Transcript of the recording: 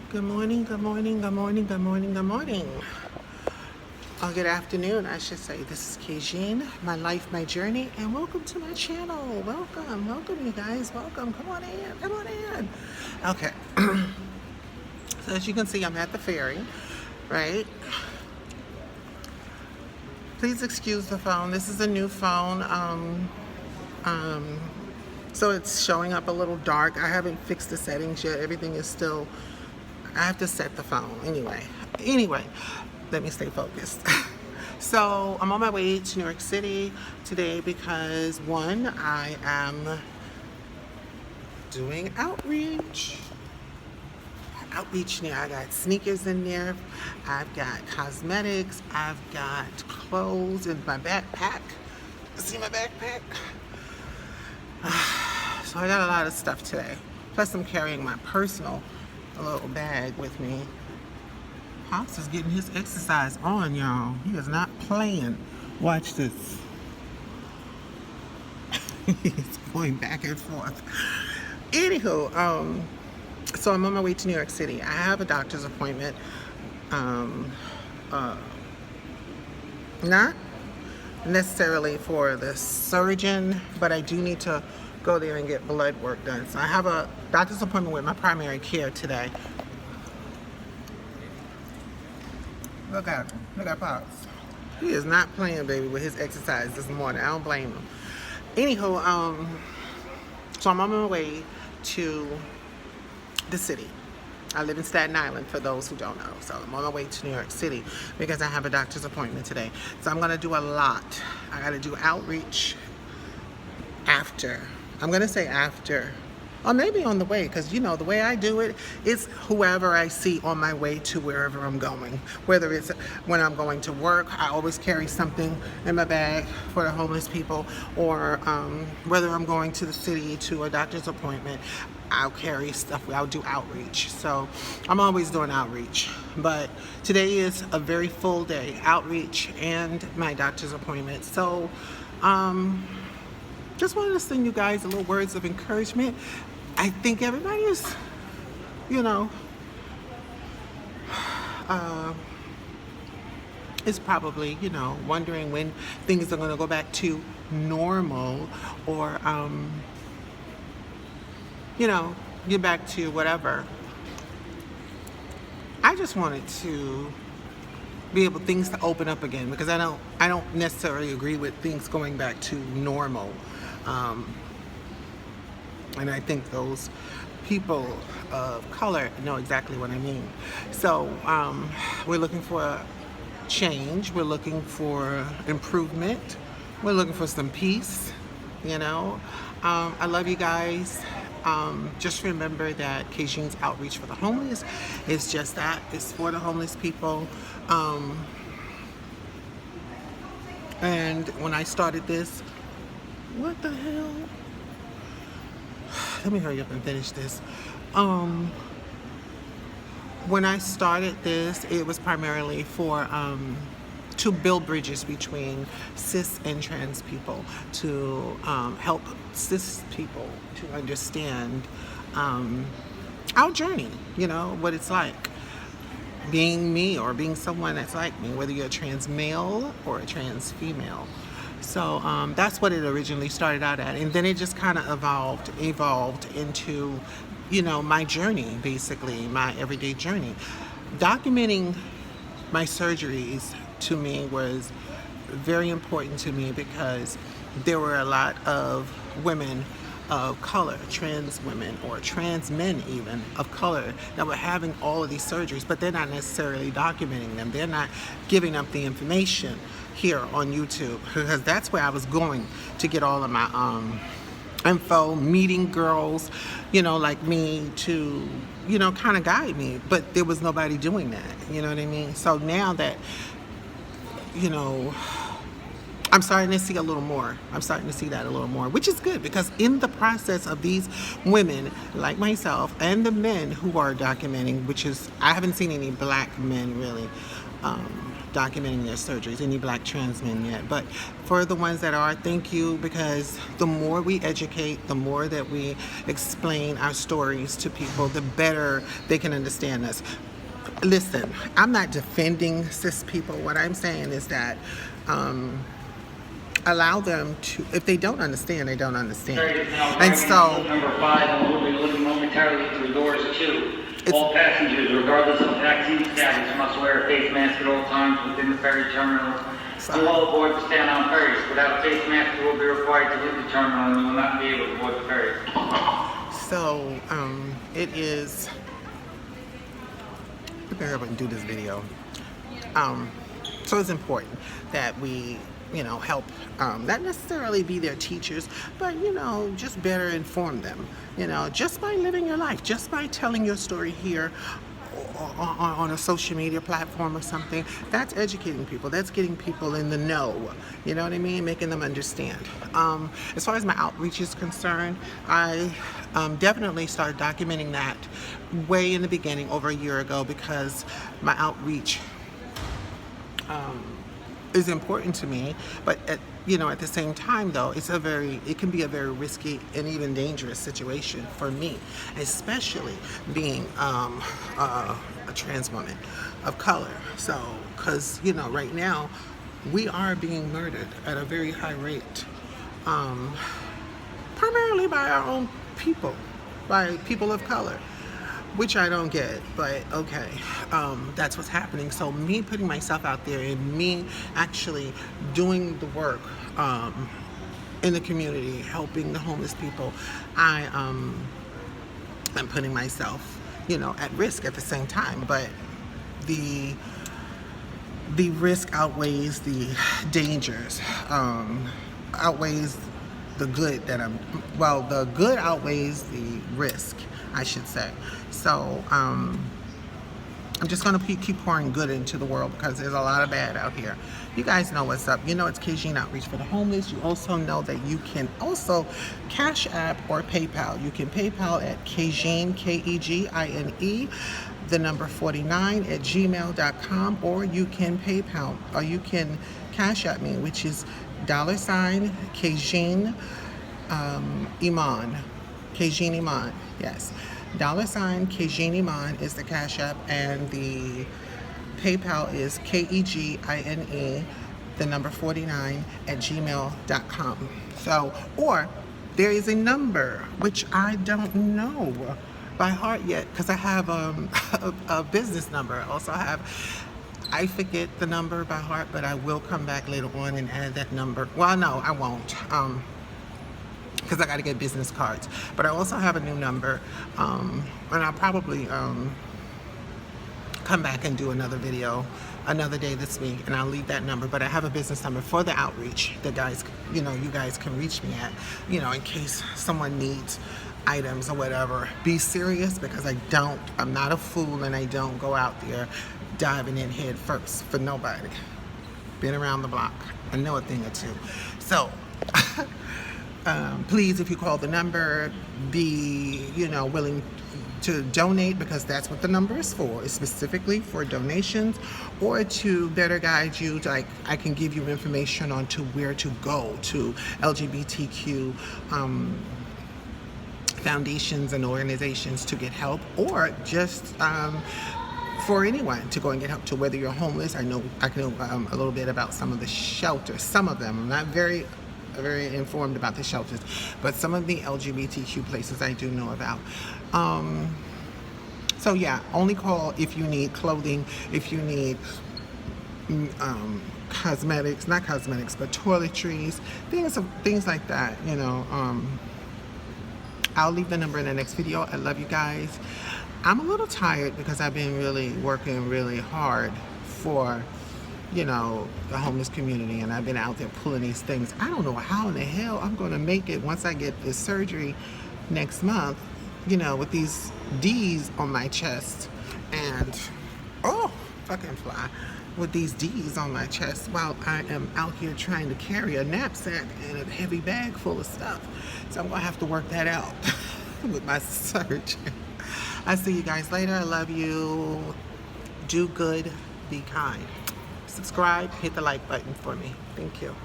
Good morning, good morning, good morning, good morning, good morning. Or good afternoon, I should say. This is Kejin, my life, my journey, and welcome to my channel. Welcome, you guys. Welcome. Come on in, come on in. Okay. So as you can see, I'm at the ferry, right? Please excuse the phone. This is a new phone. So it's showing up a little dark. I haven't fixed the settings yet. Everything is still. I have to set the phone anyway, let me stay focused. So I'm on my way to New York City today because one, I am doing outreach there. I got sneakers in there, I've got cosmetics, I've got clothes in my backpack. See my backpack? So I got a lot of stuff today. Plus I'm carrying my personal little bag with me. Pops is getting his exercise on, y'all. He is not playing. Watch this. He's going back and forth. Anywho, so I'm on my way to New York City. I have a doctor's appointment. Not necessarily for the surgeon, but I do need to go there and get blood work done. So I have a doctor's appointment with my primary care today. Look at him. Look at Pops. He is not playing, baby, with his exercise this morning. I don't blame him. Anywho, so I'm on my way to the city. I live in Staten Island, for those who don't know. So I'm on my way to New York City because I have a doctor's appointment today. So I'm going to do a lot. I got to do outreach after. I'm going to say after. Or maybe on the way, because you know the way I do it is whoever I see on my way to wherever I'm going. Whether it's when I'm going to work, I always carry something in my bag for the homeless people, or whether I'm going to the city to a doctor's appointment, I'll carry stuff. I'll do outreach. So I'm always doing outreach. But today is a very full day, outreach and my doctor's appointment. So just wanted to send you guys a little words of encouragement. I think everybody is, is probably, wondering when things are going to go back to normal, or, get back to whatever. I just wanted to be able things to open up again, because I don't necessarily agree with things going back to normal. And I think those people of color know exactly what I mean. So we're looking for change. We're looking for improvement. We're looking for some peace, I love you guys. Just remember that Kejin's outreach for the homeless is just that. It's for the homeless people. And when I started this, what the hell? Let me hurry up and finish this. When I started this, it was primarily for to build bridges between cis and trans people, to help cis people to understand our journey, what it's like being me or being someone that's like me, whether you're a trans male or a trans female. So that's what it originally started out at, and then it just kind of evolved into, my journey, basically my everyday journey. Documenting my surgeries to me was very important to me, because there were a lot of women of color, trans women or trans men even of color, that were having all of these surgeries, but they're not necessarily documenting them. They're not giving up the information here on YouTube, because that's where I was going to get all of my info, meeting girls, like me, to, kind of guide me. But there was nobody doing that, you know what I mean? So now that, I'm starting to see a little more. I'm starting to see that a little more, which is good, because in the process of these women like myself and the men who are documenting, which is, I haven't seen any black men really documenting their surgeries, any black trans men yet. But for the ones that are, thank you, because the more we educate, the more that we explain our stories to people, the better they can understand us. Listen, I'm not defending cis people. What I'm saying is that allow them to, if they don't understand, they don't understand. And so, number 5, and we'll be looking momentarily through doors 2. All passengers, regardless of vaccine status, must wear a face mask at all times within the ferry terminal. You all aboard to stand on ferries. Without a face mask, you will be required to leave the terminal and you will not be able to board the ferry. So, it is, I'm going to do this video. So it's important that we, help, not necessarily be their teachers, but, just better inform them, just by living your life, just by telling your story here on a social media platform or something. That's educating people. That's getting people in the know. You know what I mean? Making them understand. As far as my outreach is concerned, I definitely started documenting that way in the beginning, over a year ago, because my outreach is important to me, but at the same time, though, it can be a very risky and even dangerous situation for me, especially being a trans woman of color. So, because right now we are being murdered at a very high rate, primarily by our own people, by people of color. Which I don't get, but okay, that's what's happening. So me putting myself out there and me actually doing the work in the community, helping the homeless people, I'm putting myself, at risk at the same time. But the risk outweighs the dangers, outweighs the good the good outweighs the risk, I should say. So I'm just going to keep pouring good into the world, because there's a lot of bad out here. You guys know what's up. It's KGene Outreach for the Homeless. You also know that you can also Cash App or PayPal. You can PayPal at KGine, KEGINE, the number 49 at gmail.com, or you can PayPal, or you can Cash App me, which is $KGine Iman. KGine Iman, yes. $KGine Iman is the Cash App, and the PayPal is KEGINE, the number 49 at gmail.com. So, or there is a number which I don't know by heart yet, because I have a business number. I also have, I forget the number by heart, but I will come back later on and add that number. Well, no, I won't. Because I got to get business cards. But I also have a new number, and I'll probably come back and do another video another day this week, and I'll leave that number. But I have a business number for the outreach that guys, you guys can reach me at, in case someone needs items or whatever. Be serious, because I'm not a fool, and I don't go out there diving in head first for nobody. Been around the block. I know a thing or two. So, please, if you call the number, be, willing to donate, because that's what the number is for. It's specifically for donations, or to better guide you. Like, I can give you information on to where to go to LGBTQ foundations and organizations to get help, or just for anyone to go and get help, to whether you're homeless. I know a little bit about some of the shelters, some of them. I'm not very informed about the shelters, but some of the LGBTQ places I do know about. So yeah, only call if you need clothing, if you need cosmetics, not cosmetics, but toiletries, things like that. I'll leave the number in the next video. I love you guys. I'm a little tired because I've been really working really hard for the homeless community, and I've been out there pulling these things. I don't know how in the hell I'm going to make it once I get this surgery next month, with these D's on my chest, and fucking fly, with these D's on my chest, while I am out here trying to carry a knapsack and a heavy bag full of stuff. So I'm going to have to work that out with my surgeon. I'll see you guys later. I love you. Do good. be kind. Subscribe, hit the like button for me. Thank you.